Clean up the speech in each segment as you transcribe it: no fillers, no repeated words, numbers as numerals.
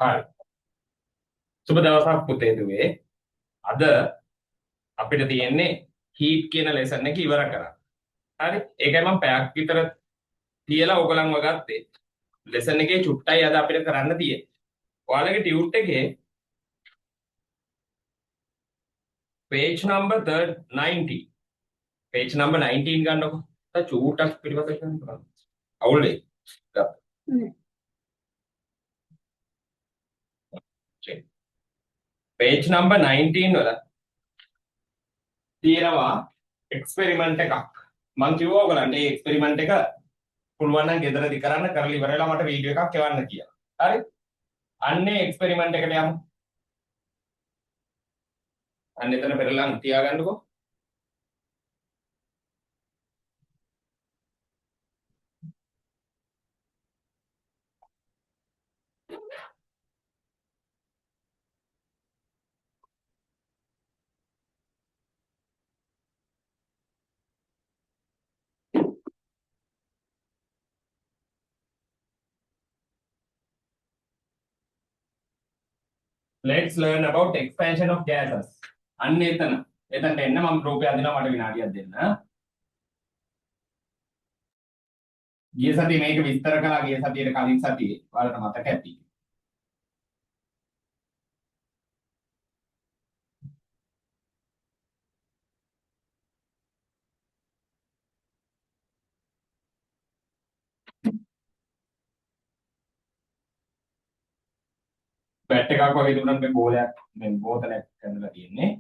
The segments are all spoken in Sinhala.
හරි. සුබ දවසක් පුතේ දුවේ. අද අපිට තියෙන්නේ හීට් කියන ලෙසන් එක ඉවර කරන්න. හරි. ඒකයි මම පැයක් විතර තියලා ඔයගලන්ව ගත්තේ. ලෙසන් එකේ චුට්ටයි අද අපිට කරන්න තියෙන්නේ. ඔයාලගේ ටියුට් එකේ page number 90 page number 19 ගන්නකො. චූටක් පිළිවෙත කරන්න. අවුල් වෙයි. page number 19 වල තියෙනවා එක්ස්පෙරිමන්ට් එකක්. මම කිව්වා ඔයගලන්ට මේ එක්ස්පෙරිමන්ට් එක පුළුවන් නම් ගෙදරදී කරන්න කරලා ඉවරලා මට වීඩියෝ එකක් එවන්න කියලා. හරි? අන්නේ එක්ස්පෙරිමන්ට් එකට යමු. අන්න එතන පෙරලන් තියාගන්නකෝ. Let's learn about expansion of gases. අන්න එතනට එන්න මම රූපය අදිනවා මට විනාඩියක් දෙන්න. ගිය සතියේ මේක විස්තර කළා ගිය සතියේ කලින් සතියේ. ඔයාලට මතක ඇති. බැට් එකක් වගේ තිබුණත් මේ බෝලයක් මේ බෝතලයක් ඇඳලා තියෙන්නේ.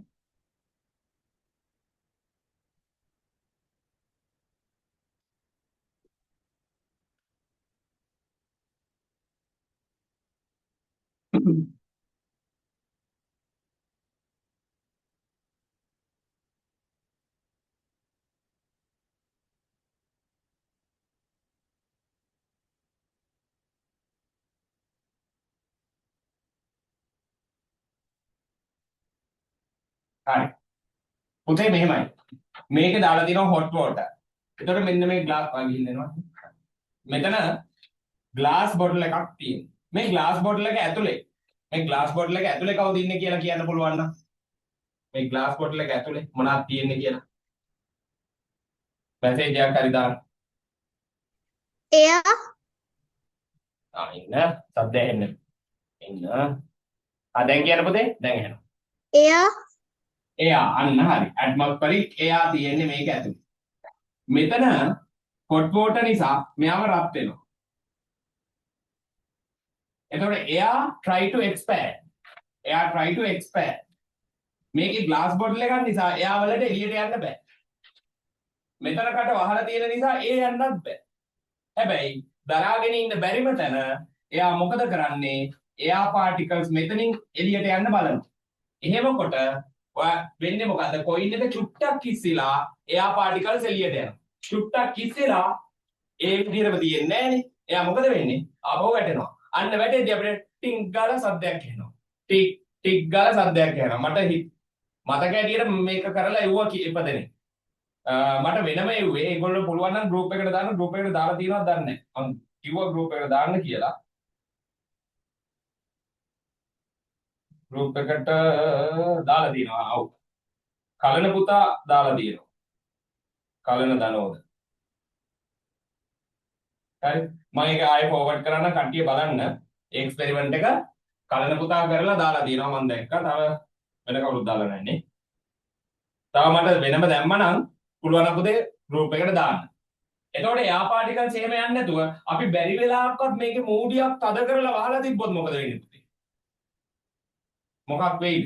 හරි. පුතේ මෙහෙමයි. මේක දාලා තියෙනවා hot water. එතකොට මෙන්න මේ ග්ලාස් වගේ ඉන්නවා. මෙතන ග්ලාස් බොටල් එකක් තියෙනවා. මේ ග්ලාස් බොටල් එක ඇතුලේ කවුද ඉන්නේ කියලා කියන්න පුළුවන් නම් මේ ග්ලාස් බොටල් එක ඇතුලේ මොනවද තියෙන්නේ කියලා මැසේජ් එකක් හරි දාන්න. එයා ඉන්න සද්ද ඇහෙන්න. ඉන්න. දැන් කියන්න පුතේ දැන් ඇහෙනවා. එයා අන්න හරි. ඇට්මොස්ෆරික් එයා තියෙන්නේ මේක ඇතුලේ. මෙතන hot water නිසා මෙයාම රත් වෙනවා. එතකොට එයා try to expand. මේකේ glass bottle එකක් නිසා එයා වලට එළියට යන්න බෑ. මෙතනකට වහලා තියෙන නිසා ඒ යන්නත් බෑ. හැබැයි දරාගෙන ඉන්න බැරිම තැන එයා මොකද කරන්නේ? එයා particles මෙතනින් එළියට යන්න බලනවා. එහෙමකොට ඔය වෙන්නේ මොකද්ද? කොයින් එක චුට්ටක් කිස්සිලා එයා particles එළියට යනවා. චුට්ටක් කිස්සිලා ඒ විදිහටම තියෙන්නේ නැහනේ. එයා මොකද වෙන්නේ? ආපහු වැටෙනවා. අන්න වැටෙද්දී අපිට ටික් ගාලා සද්දයක් එනවා. ටික් ගාලා සද්දයක් එනවා. මට මතක ඇටියට මේක කරලා එව්වා ඉපදෙනේ. මට වෙනම එව්වේ. ඒගොල්ලෝ පුළුවන් නම් group එකට දාන්න group එකට දාලා තියෙනවද දන්නේ නැහැ. මම කිව්වා group එකට දාන්න කියලා. group එකට දාලා තියෙනවා. ඔව්. කලන පුතා දාලා තියෙනවා. කලන දනෝද. හරි. මම ඒක ආයෙ forward කරන්න කට්ටිය බලන්න. එක්ස්පෙරිමන්ට් එක කලන පුතා කරලා දාලා තියෙනවා මම දැක්කා. තව වෙන කවුරුත් දාලා නැහැ නේ. තව මට වෙනම දැම්මනම් පුළුවන් අපුතේ group එකට දාන්න. එතකොට එයා පාටිකල්ස් එහෙම යන්නේ නැතුව අපි බැරි වෙලාවක්වත් මේකේ මූඩියක් තද කරලා වහලා තිබ්බොත් මොකද වෙන්නේ පුතේ? මොකක් වෙයිද?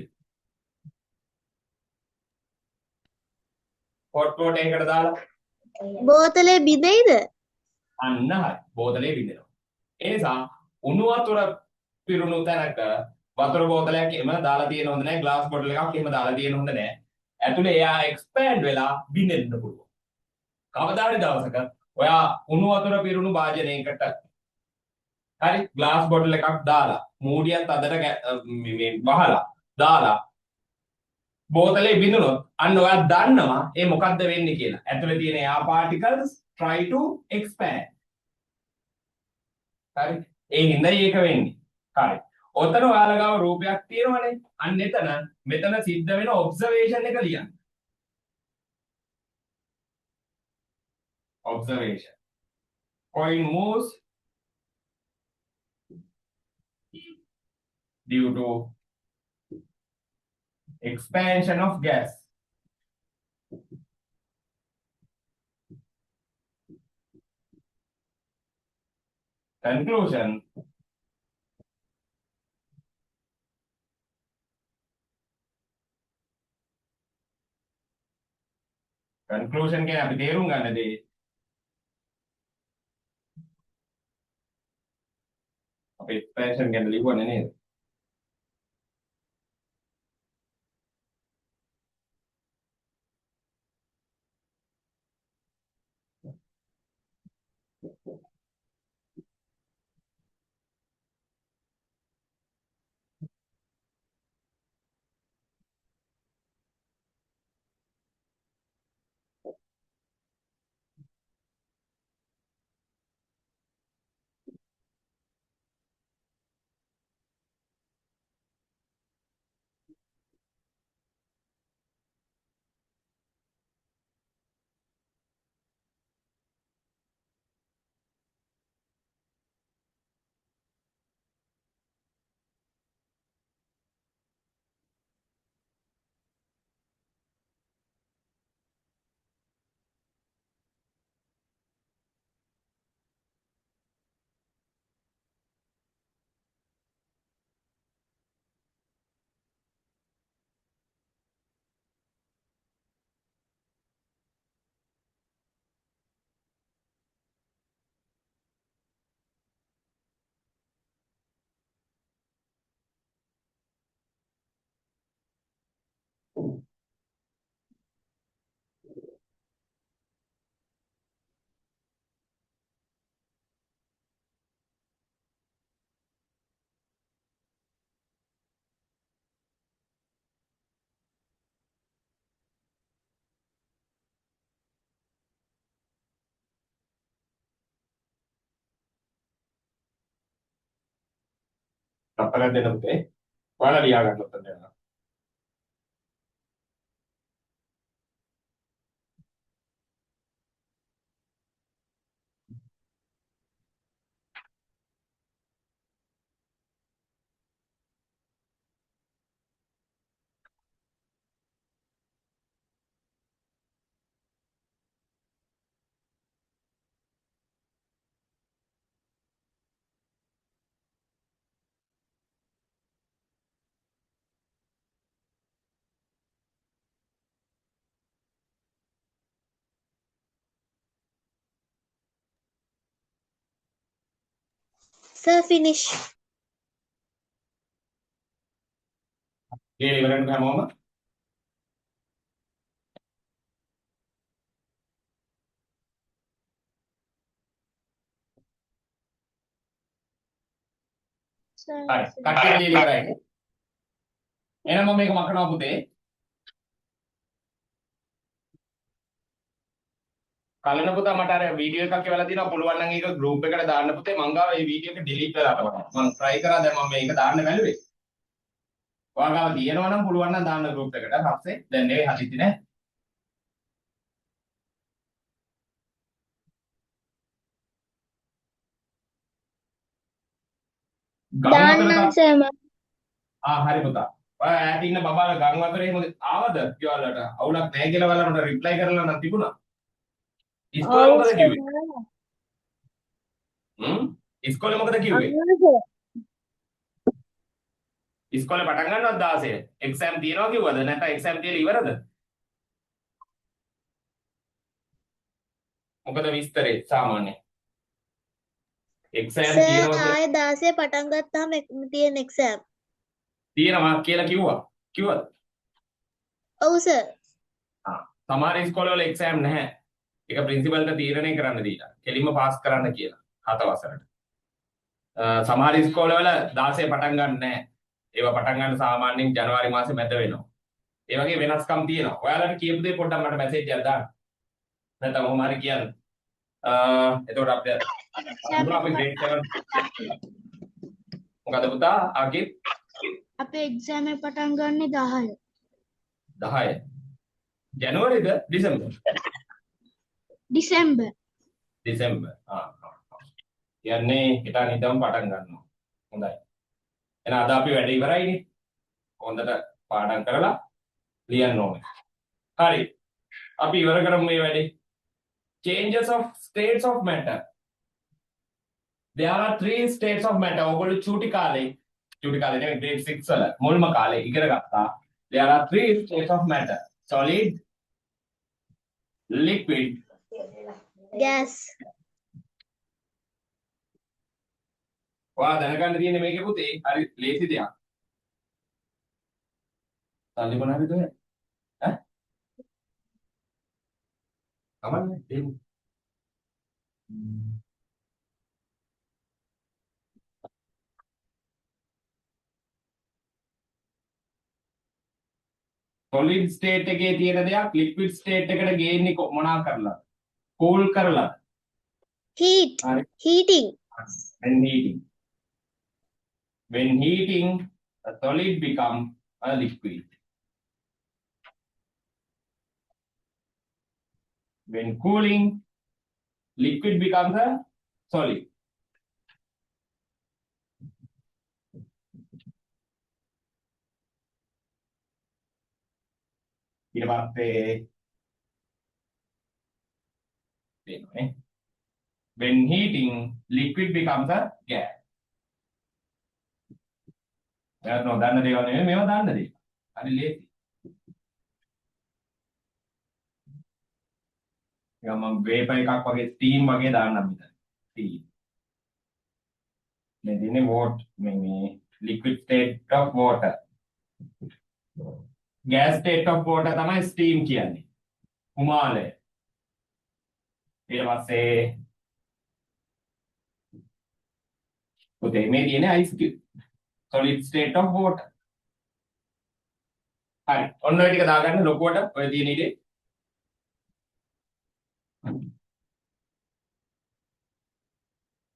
hot water එකකට දාලා බෝතලේ බිඳෙයිද? අන්න හරි. බෝතලේ බිඳෙනවා. ඒ නිසා උණු වතුර පිරුණු තැනක වතුර බෝතලයක් එහෙම දාලා තියෙන හොඳ නැහැ. ග්ලාස් බොටල් එකක් එහෙම දාලා තියෙන හොඳ නැහැ. ඇතුලේ එයා එක්ස්පෑන්ඩ් වෙලා බිඳෙන්න පුළුවන්. කවදා හරි දවසක ඔයා උණු වතුර පිරුණු භාජනයකට හරි ග්ලාස් බොටල් එකක් දාලා මූඩියක් අදට මේ වහලා දාලා බෝතලේ බිඳුනොත් අන්න ඔයා දන්නවා ඒ මොකද්ද වෙන්නේ කියලා. ඇතුලේ තියෙන air particles try to expand. හරි. ඒ හින්දායි ඒක වෙන්නේ. හරි. ඔතන ඔයාලා ගාව රූපයක් තියෙනවනේ. අන්න එතන මෙතන සිද්ධ වෙන ඔබ්සර්වේෂන් එක ලියන්න. observation. Coin moves due to expansion of gas. Conclusion. Conclusion කියන්නේ අපි තේරුම් ගන්න දේ අපි expansion ගැන ලියුවනේ නේද? අපලක් දෙන්න පුතේ. ඔයාලා ලියා ගන්න උත්තර දෙන්න. Sir, finish. ලියලා ඉවර වෙනකම් හැමෝම Sir, හරි. කට්ටිය ලියලා ඉවරයි. එහෙනම් මම මේක මකනවා පුතේ. කලන පුතා මට අර වීඩියෝ එකක් එවලා තියෙනවා පුළුවන් නම් ඒක ගෲප් එකට දාන්න පුතේ මං ගාව මේ වීඩියෝ එක ඩිලීට් කරලා තමයි මං try කරා දැන් මම මේක දාන්න බැලුවේ ඔයාලා තියෙනවා නම් පුළුවන් නම් දාන්න ගෲප් එකට පස්සේ දැන් නෙවෙයි හදිසි නෑ දාන්නම් sir මම. හරි පුතා ඔයා ඈත ඉන්න බබාලා ගම් වතුරේ මොකද ආවද කිව්වලට අවුලක් නැහැ කියලා බලලා මට රිප්ලයි කරලා නම් තිබුණා ඉස්කෝලේ මොකද කිව්වේ ඉස්කෝලේ මොකද කිව්වේ ඉස්කෝලේ පටන් ගන්නවද 16 එක්සෑම් තියනවා කිව්වද නැත්නම් එක්සෑම් තියලා ඉවරද මොකද විස්තරේ සාමාන්‍යයෙන් එක්සෑම් Sir, තියනවා ආයේ 16 පටන් ගත්තාම තියෙන exam. තියනවා කියලා කිව්වද ඔව් sir. සමහර ඉස්කෝලවල එක්සෑම් නැහැ ඒක ප්‍රින්සිපල්ට තීරණය කරන්න දීලා කෙලින්ම පාස් කරන්න කියලා 7 වසරට සමහර ඉස්කෝලවල 16 පටන් ගන්න නැහැ ඒවා පටන් ගන්න සාමාන්‍යයෙන් ජනවාරි මාසේ මැද වෙනවා ඒ වගේ වෙනස්කම් තියෙනවා ඔයාලට කියපු දේ පොඩ්ඩක් මට මැසේජ් එකක් දාන්න නැත්නම් කොහොම හරි කියන්න එතකොට අපිට අපි grade 7 මොකද පුතා ආගේ අපේ එක්සෑම් එක පටන් ගන්නේ 10. 10 ජනවාරිද දෙසැම්බර් ඩිසෙම්බර්. දෙසැම්බර් කියන්නේ හිතා නිදම් පටන් ගන්නවා හොඳයි එහෙනම් අද අපි වැඩ ඉවරයිනේ හොඳට පාඩම් කරලා ලියන්න ඕනේ හරි අපි ඉවර කරමු මේ වැඩේ changes of states of matter there are three states of matter ඔයගොල්ලෝ චූටි කාලේ නෙමෙයි grade 6 වල මුල්ම කාලේ ඉගෙන ගත්තා there are three states of matter solid liquid Gas. ඔයා දැනගන්න තියෙන්නේ මේකේ පුතේ හරි ලේසි දෙයක් සල්ලි මොනවද දුන්නේ ඈ කමන්නේ දෙන්න solid state එකේ තියෙන දෙයක් liquid state එකට ගේන්නේ මොනවා කරලා cool කරලා Heat. හරි Heating. when heating a solid become a liquid when cooling liquid becomes a solid ඊට පස්සේ දෙන්නේ when heating liquid becomes a gas දැන් නොදන්න දේවල් නෙමෙයි මේවා දන්න දේ හරි ලේසි නිකන් මම වේපර් එකක් වගේ ස්ටීම් වගේ දාන්නම් මෙතන ස්ටීම් මේ දිනේ වෝට් මේ liquid state of water gas state of water තමයි ස්ටීම් කියන්නේ කුමාලය ඊට පස්සේ පුතේ මේ තියෙන්නේ ice cube solid state of water හරි ඔන්න ඔය ටික දාගන්න ලොකුවට ඔය තියෙන ඉතින්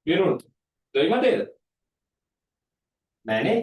විරුණු දෙයි මතේද නෑනේ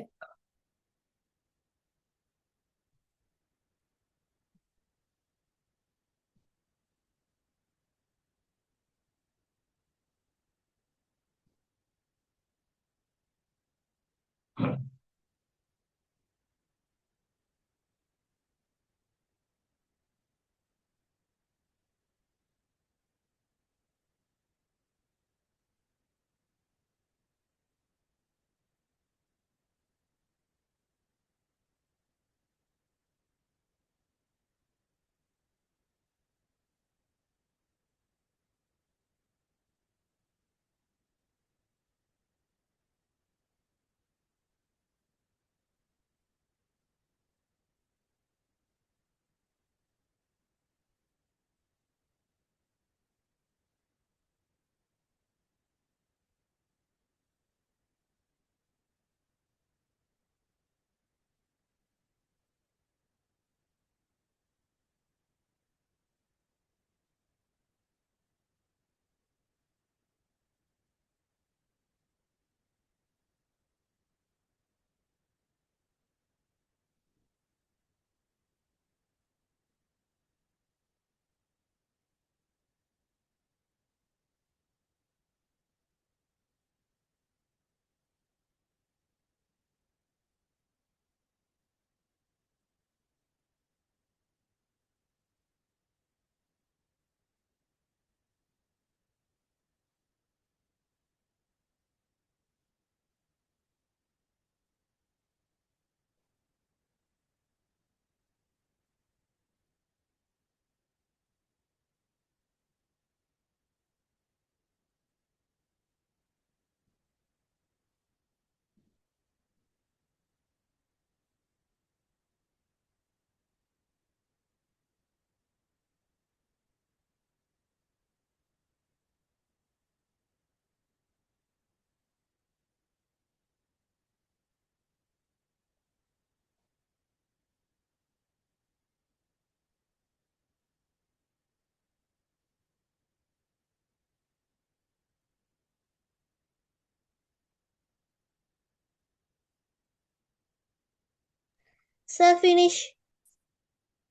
Sir, finish.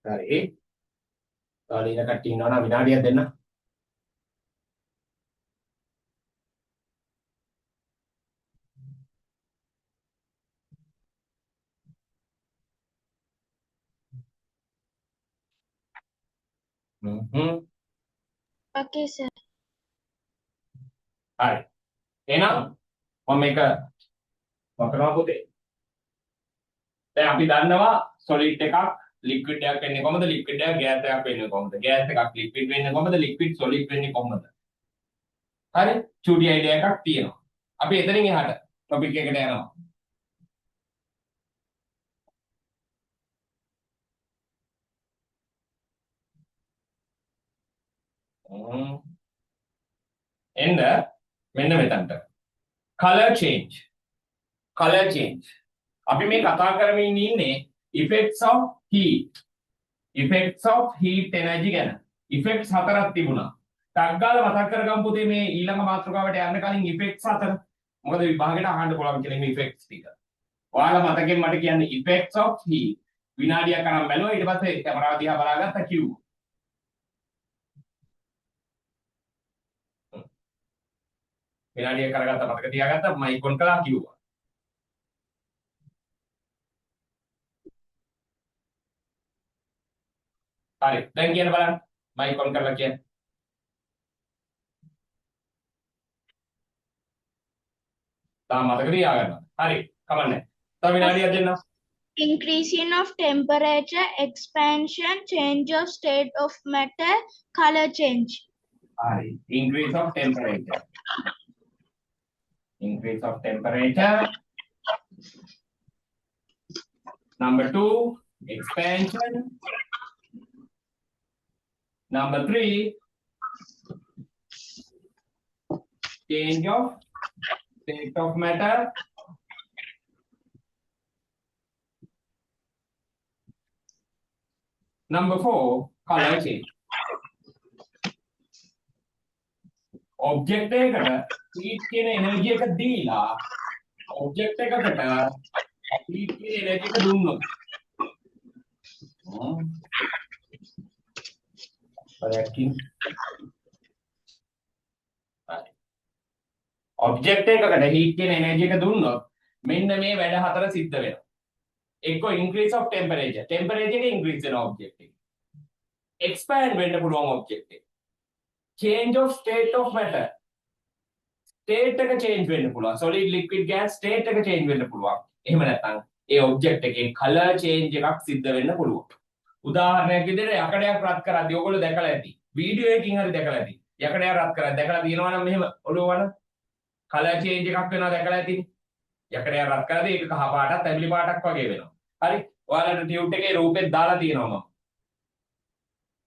හරි. තව ඉන්න කට්ටිය ඉන්නවා නම් විනාඩියක් දෙන්න. හ්ම්. Okay, sir. හරි. එහෙනම් මම මේක වකනවා පුතේ. දැන් අපි දන්නවා solid එකක් liquid එකක් වෙන්නේ කොහොමද? liquid එකක් gas එකක් වෙන්නේ කොහොමද? gas එකක් liquid වෙන්නේ කොහොමද? liquid solid වෙන්නේ කොහොමද? හරි. චූටි idea එකක් තියෙනවා. අපි එතනින් එහාට topic එකට යනවා. එන්න මෙන්න මෙතනට. color change. color change. අපි මේ කතා කරමින් ඉන්නේ effects of heat. effects of heat energy ගැන. effects හතරක් තිබුණා. ටක් ගාලා මතක් කරගමු පුතේ මේ ඊළඟ මාතෘකාවට යන්න කලින් effects හතර. මොකද විභාගෙට අහන්න පුළුවන් කියලා මේ effects ටික. ඔයාලා මතකෙන් මට කියන්නේ effects of heat. විනාඩියක් අරන් බැලුවා ඊට පස්සේ කැමරාව දිහා බලාගත්තා කිව්වා. විනාඩියක් කරගත්තා මතක තියාගත්තා මයික් ඔන් කළා කිව්වා. හරි දැන් කියන්න බලන්න මයික් ඔන් කරලා කියන්න. තාම මතක තියාගන්න. හරි කමන්නේ. තව විනාඩියක් දෙන්න. Increasing of temperature, expansion, change of state of matter, color change. Hari. Increase of temperature. Increase of temperature. Number 2, expansion. Number 3, change of state of matter. Number 4, color change. Object එකකට heat කියන energy එක දීලා object එකකට heat කියන energy එක දුන්නොත් object එකකට heat කියන energy එක දුන්නොත් මෙන්න මේ වැඩ හතර සිද්ධ වෙනවා. එක්ක increase of temperature. temperature එක increase වෙන object එක. expand වෙන්න පුළුවන් object එක. change of state of matter. state එක change වෙන්න පුළුවන්. solid liquid gas state එක change වෙන්න පුළුවන්. එහෙම නැත්නම් ඒ object එකේ color change එකක් සිද්ධ වෙන්න පුළුවන්. උදාහරණයක් විදිහට යකඩයක් රත් කරද්දී ඔයගොල්ලෝ දැකලා ඇති. වීඩියෝ එකකින් හරි දැකලා ඇති. යකඩයක් රත් කරද්දී දැකලා තියෙනවා නම් මෙහෙම ඔළුව වන color change එකක් වෙනවා දැකලා ඇතිනේ. යකඩයක් රත් කරද්දී ඒක කහ පාටක් තැඹිලි පාටක් වගේ වෙනවා. හරි. ඔයාලට ටියුබ් එකේ රූපෙත් දාලා තියෙනවා මම.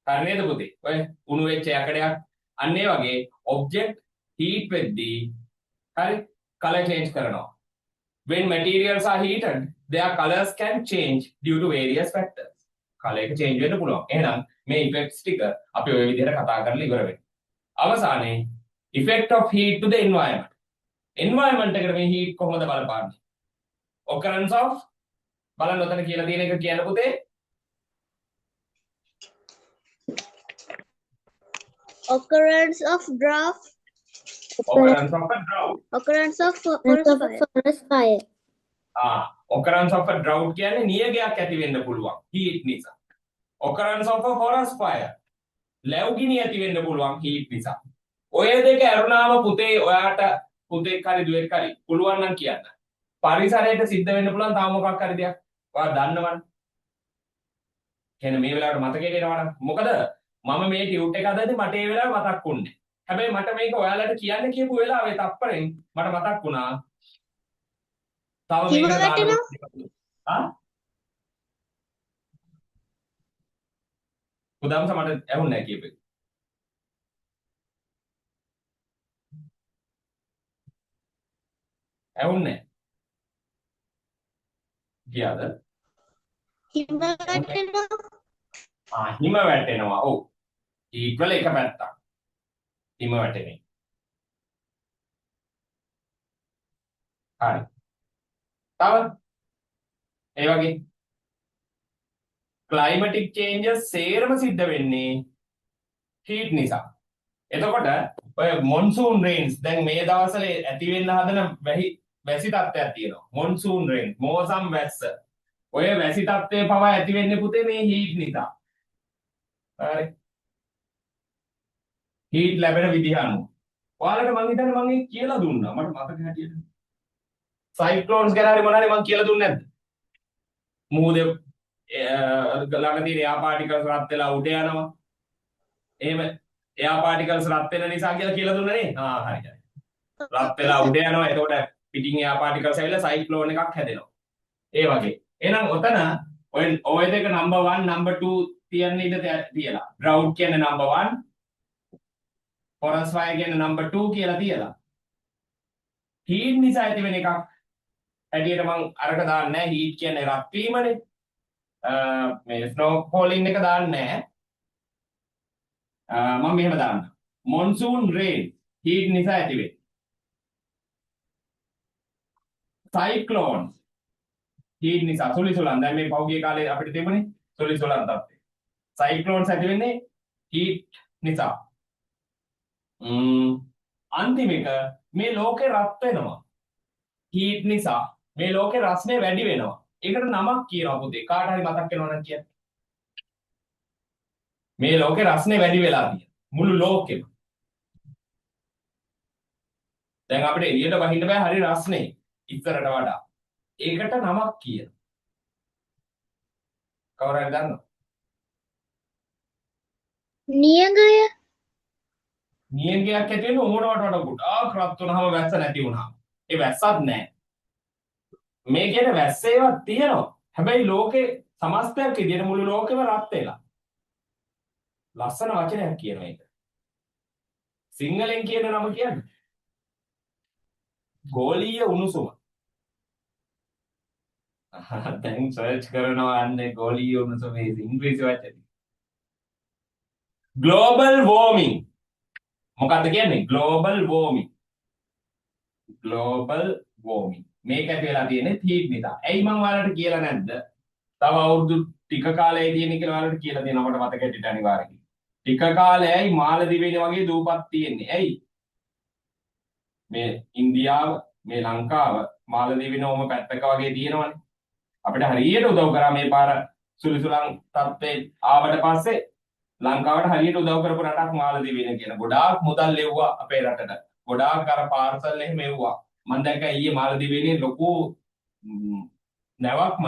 හරි නේද පුතේ? ඔය උණු වෙච්ච යකඩයක් අන්න ඒ වගේ object heat වෙද්දී හරි color change කරනවා. When materials are heated, their colors can change due to various factors. color එක change වෙන්න පුළුවන්. එහෙනම් මේ effects ටික අපි ওই විදිහට කතා කරලා ඉවර වෙනවා. අවසානයේ effect of heat to the environment. environment එකට මේ heat කොහොමද බලපාන්නේ? occurrence of බලන්න ඔතන කියලා තියෙන එක කියන්න පුතේ. Occurrence of drought. occurrence of a drought. Occurrence of forest fire. occurrence of a drought කියන්නේ නියගයක් ඇති වෙන්න පුළුවන් heat නිසා. occurrence of a forest fire ලැබුගිනි ඇති වෙන්න පුළුවන් heat නිසා. ඔය දෙක අරුණාම පුතේ ඔයාට පුතෙක් හරි දුවෙක් හරි පුළුවන් නම් කියන්න. පරිසරයට සිද්ධ වෙන්න පුළුවන් තාම මොකක් හරි දෙයක්. ඔයා දන්නවනේ. එහෙනම් මේ වෙලාවට මතකයට එනවනම් මොකද මම මේ ටියුට් එක හදද්දි මට ඒ වෙලාවේ මතක් වුණේ. හැබැයි මට මේක ඔයාලට කියන්න කියපු වෙලාවේ තප්පරෙන් මට මතක් වුණා. තව මේක උදාමස මට ඇහුන්නේ නැහැ කියපේ. ඇහුන්නේ ගියාද? හිම වැටෙනවා. හිම වැටෙනවා. ඔව්. heat වල එක පැත්තක්. හිම වැටෙන්නේ. හරි. තව ඒ වගේ climatic changes සේරම සිද්ධ වෙන්නේ heat නිසා. එතකොට ඔය monsoon rains දැන් මේ දවස්වල ඇති වෙන්න හදන වැසි තත්ත්වයක් තියෙනවා. monsoon rain මෝසම් වැස්ස. ඔය වැසි තත්ත්වය පවා ඇති වෙන්නේ පුතේ මේ heat නිසා. හරි. heat ලැබෙන විදිහ අනුව. ඔයාලට මං හිතන්නේ මං ඒක කියලා දුන්නා. මට මතක හැටියට. cyclones ගැන හරි මොනවාරි මං කියලා දුන්නේ නැද්ද? මුහුදේ ළඟ තියෙන air particles රත් වෙලා උඩ යනවා. එහෙම air particles රත් වෙන නිසා කියලා දුන්නා නේ. හරි. රත් වෙලා උඩ යනවා. එතකොට පිටින් air particles ඇවිල්ලා cyclone එකක් හැදෙනවා. ඒ වගේ. එහෙනම් ඔතන ඔය දෙක number 1 number 2 තියන්න ඉඩ තියලා. drought කියන්නේ number 1 forest fire කියන්නේ number 2 කියලා තියලා. heat නිසා ඇති වෙන එකක් ඇටියට මං අරක දාන්නේ නැහැ. heat කියන්නේ රත් වීමනේ. මේ snow falling එක දාන්නේ නැහැ. මම මෙහෙම දාන්න. monsoon rain heat නිසා ඇති වෙන්නේ. cyclone heat නිසා සුලිසුලන් දැන් මේ පෞගිය කාලේ අපිට තිබුණේ සුලිසුලන් තත්ත්වය. cyclones ඇති වෙන්නේ heat නිසා. අන්තිම එක මේ ලෝකේ රත් වෙනවා. heat නිසා මේ ලෝකේ රස්නේ වැඩි වෙනවා. ඒකට නමක් කියනවා පුතේ. කාට හරි මතක් වෙනවා නම් කියන්න. මේ ලෝකේ රස්නේ වැඩි වෙලා තියෙනවා. මුළු ලෝකෙම. දැන් අපිට එළියට වහින්න බෑ හරි රස්නේ ඉස්සරට වඩා. ඒකට නමක් කියනවා. කවුරු හරි දන්නවද? නියගය නියඟයක් ඇති වෙන ඕනවට වඩා ගොඩාක් රත් වුණාම වැස්ස නැති වුණා. ඒ වැස්සක් නැහැ. මේ කියන්නේ වැස්සේවත් තියෙනවා. හැබැයි ලෝකේ සමස්තයක් විදියට මුළු ලෝකෙම රත් වෙලා. ලස්සන වචනයක් කියන එක. සිංහලෙන් කියන නම කියන්නේ ගෝලීය උණුසුම. දැන් සර්ච් කරනවා අන්නේ ගෝලීය උණුසුම මේ ඉංග්‍රීසි වචනේ. global warming. මොකක්ද කියන්නේ? global warming. global warming. මේක ඇති වෙලා තියෙන්නේ heat නිසා. ඇයි මම ඔයාලට කියලා නැද්ද? තව අවුරුදු ටික කාලයයි තියෙන කියලා ඔයාලට කියලා දෙනවා මට මතක හිටිට අනිවාර්යයෙන්. ටික කාලයයි මාලදිවයිනේ වගේ දූපත් තියෙන්නේ. ඇයි? මේ ඉන්දියාව, මේ ලංකාව මාලදිවයිනේ ඔම පැත්තක වගේ තියෙනවනේ. අපිට හරියට උදව් කරා මේ පාර සුලිසුලන් තත්ත්වේ ආවට පස්සේ ලංකාවට හරියට උදව් කරපු රටක් මාලදිවයිනේ කියන. ගොඩාක් මුදල් ලැබුවා අපේ රටට. ගොඩාක් අර පාර්සල් එහෙම එව්වා. මම දැක්ක ඊයේ මාලදිවයිනේ ලොකු නැවක්ම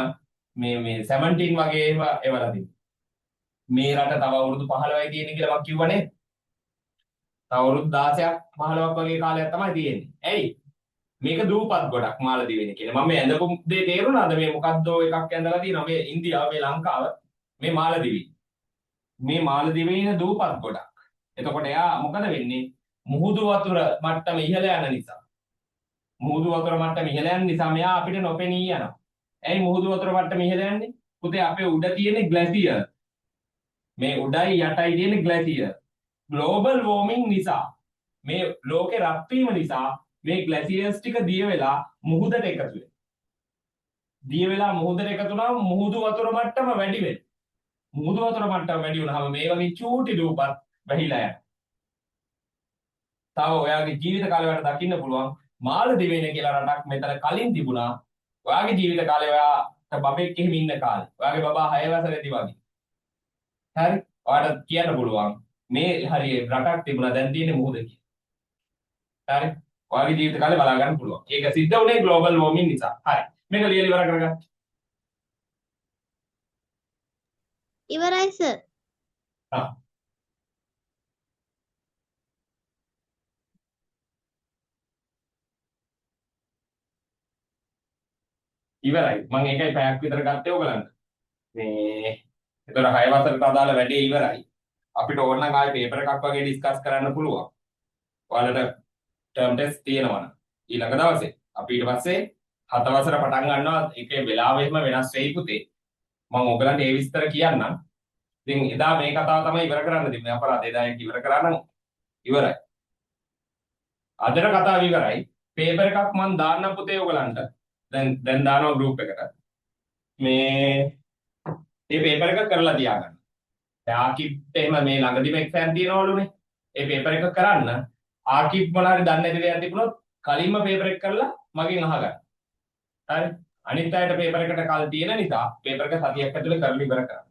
මේ 17 වගේ ඒවා එවලා තිබ්බා. මේ රට තව අවුරුදු 15යි තියෙන්නේ කියලා මම කිව්වනේ. තව අවුරුදු 16ක් 15ක් වගේ කාලයක් තමයි තියෙන්නේ. ඇයි? මේක දූපත් ගොඩක් මාලදිවයිනේ කියන්නේ. මම මේ ඇඳපු දේ තේරුණාද? මේ මොකද්ද එකක් ඇඳලා තියෙනවා. මේ ඉන්දියාව, මේ ලංකාව, මේ මාලදිවයිනේ. මේ මාලදිවයිනේ දූපත් ගොඩක්. එතකොට එයා මොකද වෙන්නේ? මුහුදු වතුර මට්ටම ඉහළ යන නිසා. මුහුදු වතුර මට්ටම ඉහළ යන නිසා මෙයා අපිට නොපෙනී යනවා. ඇයි මුහුදු වතුර මට්ටම ඉහළ යන්නේ? පුතේ අපේ උඩ තියෙන ග්ලැසියර්. මේ උඩයි යටයි තියෙන ග්ලැසියර්. ග්ලෝබල් වෝර්මින් නිසා මේ ලෝකේ රත් වීම නිසා මේ ග්ලැසියර්ස් ටික දිය වෙලා මුහුදට එකතු වෙනවා. දිය වෙලා මුහුදට එකතු වුණාම මුහුදු වතුර මට්ටම වැඩි වෙනවා. මුහුදු වතුර මට්ටම වැඩි වුණාම මේ වගේ චූටි දූපත් වැහිලා යනවා. තව ඔයාගේ ජීවිත කාලේ වලට දකින්න පුළුවන් මාලදිවයිනේ කියලා රටක් මෙතන කලින් තිබුණා. ඔයාගේ ජීවිත කාලේ ඔයාට බබෙක් එහෙම ඉන්න කාලේ. ඔයාගේ බබා 6 වසරේදී වගේ. හරි? ඔයාට කියන්න පුළුවන් මේ හරිය රටක් තිබුණා දැන් තියෙන්නේ මුහුද කියලා. හරි? ඔයාගේ ජීවිත කාලේ බලා ගන්න පුළුවන්. ඒක සිද්ධ වුණේ ග්ලෝබල් වෝර්මින් නිසා. හරි. මේක ලියලා ඉවර කරගන්න. ඉවරයි සර්. හා ඉවරයි. මම ඒකයි පැයක් විතර ගත්තේ ඔයගලන්ට. මේ ඒතර 6 වසරට අදාළ වැඩේ ඉවරයි. අපිට ඕන නම් ආයේ පේපර් එකක් වගේ ඩිස්කස් කරන්න පුළුවන්. ඔයාලට ටර්ම් ටෙස්ට් තියෙනවා ඊළඟ දවසේ. අපි ඊට පස්සේ 7 වසර පටන් ගන්නවා. ඒකේ වෙලාව එහෙම වෙනස් වෙයි පුතේ. මම ඔයගලන්ට ඒ විස්තර කියන්නම්. ඉතින් එදා මේ කතාව තමයි ඉවර කරන්න තිබුණේ. අපරාධ එදා ඒක ඉවර කරා නම් ඉවරයි. අදට කතාව ඉවරයි. පේපර් එකක් මම දාන්න පුතේ ඔයගලන්ට. දැන් දානවා ගෲප් එකට. මේ මේ පේපර් එක කරලා තියාගන්න. දැන් ආකිප්ට එහෙම මේ ළඟදිම එක්සෑම් තියෙනවලුනේ. ඒ පේපර් එක කරන්න ආකිප් මොනවා හරි දන්නේ නැති දෙයක් තිබුණොත් කලින්ම පේපර් එක කරලා මගෙන් අහගන්න. හරි. අනිත් අයට පේපර් එකට කල් තියෙන නිසා පේපර් එක සතියක් ඇතුලේ කරලා ඉවර කරන්න.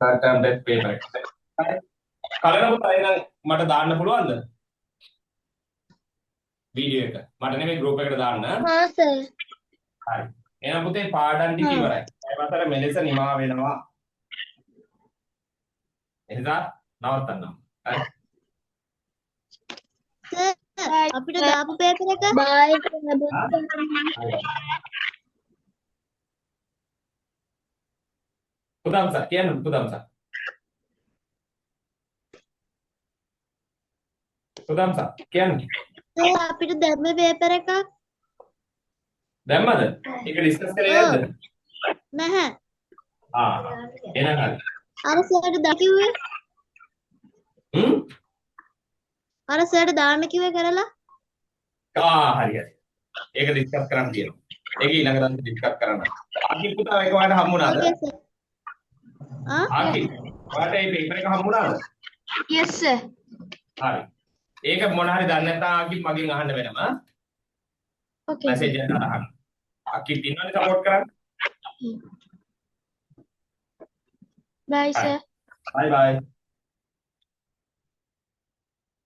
third term test paper එක. හරි. කලනකොට අයනම් මට දාන්න පුළුවන්ද? වීඩියෝ එක. මට නෙමෙයි ගෲප් එකට දාන්න. हाँ सर හරි. එහෙනම් පුතේ පාඩම් ටික ඉවරයි. ඒ වතර මෙලෙස නිමා වෙනවා. එනිසා නවත්තන්න. හරි. सर අපිට දාපු පේපර් එක බයි පුතම්සා කියන්න පුතම්සා. පුතම්සා කියන්න. සර් අපිට දැම්ම පේපර් එක දැම්මද? ඒක ඩිස්කස් කරේ නැද්ද? නැහැ එහෙනම් හරි. අර සර්ට දා කිව්වේ හ්ම්? අර සර්ට දාන්න කිව්වේ කරලා හරි හරි. ඒක ඩිස්කස් කරන්න තියෙනවා. ඒක ඊළඟ දවසේ ඩිස්කස් කරන්න. ආකිත් පුතා ඒක ඔයාලට හම්බුණාද? ඕකේ සර් ආකිත් ඔයාලට මේ පේපර් එක හම්බුණාද? yes sir හරි. ඒක මොන හරි දන්නේ නැත්නම් ආකිත් මගෙන් අහන්න වෙනම okay මැසේජ් එකක් අහන්න. ආකිත් ඉන්නවනේ සපෝට් කරන්න. bye sir bye bye